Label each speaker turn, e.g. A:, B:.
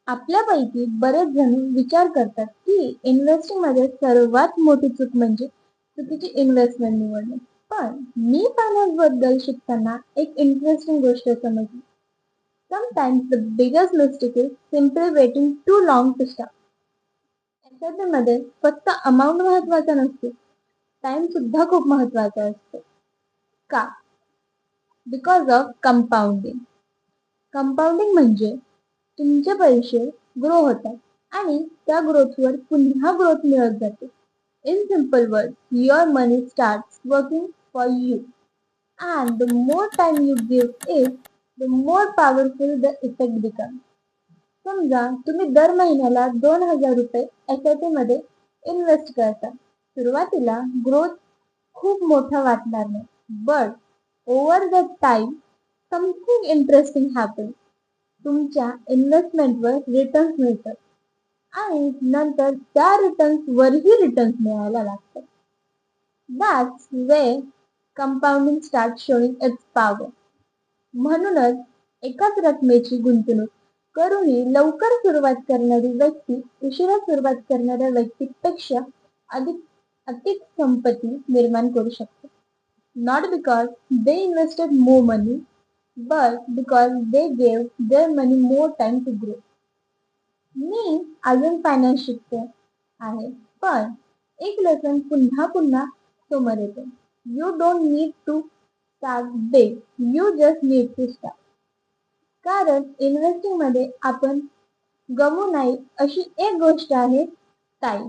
A: आपल्यापैकी बरेच जण विचार करतात की इन्व्हेस्टिंग मध्ये सर्वात मोठी चूक म्हणजे चुकीची इन्व्हेस्टमेंट निवडणे. पण मी फायनान्स बद्दल शिकताना एक इंटरेस्टिंग गोष्ट समजली. Sometimes the biggest mistake is simply waiting too long to start. मध्ये फक्त अमाऊंट महत्वाचा नसतो, टाइम सुद्धा खूप महत्वाचा असतो. का? Because of compounding. कंपाऊंडिंग म्हणजे तुमचे पैसे ग्रो होतात आणि त्या ग्रोथवर पुन्हा ग्रोथ मिळत जाते. In simple word, your money starts working for you and the more time you give it, the more powerful the effect become. समजा तुम्ही दर महिन्याला 2,000 रुपये एस-आय-पी मध्ये इन्व्हेस्ट करता. सुरुवातीला ग्रोथ खूप मोठा वाटणार नाही, but over the time something interesting happen. तुमच्या इन्व्हेस्टमेंटवर रिटर्न्स मिळतात आणि नंतर त्या रिटर्न्स वरही रिटर्न्स मिळायला लागतात. That's way compounding start showing it's power. म्हणूनच एकाच रकमेची गुंतवणूक करूनही लवकर सुरुवात करणारी व्यक्ती उशिरा सुरुवात करणाऱ्या व्यक्तीपेक्षा अधिक अधिक संपत्ती निर्माण करू शकते. Not because they invested more money, but because they gave their money more time to grow. मी अजून फायनान्स शिकते आहे, पण एक लेसन पुन्हा पुन्हा समोर येते. You don't need to start big, you just need to start. कारण इन्व्हेस्टिंग मध्ये आपण गमू नाही अशी एक गोष्ट आहे, टाइम.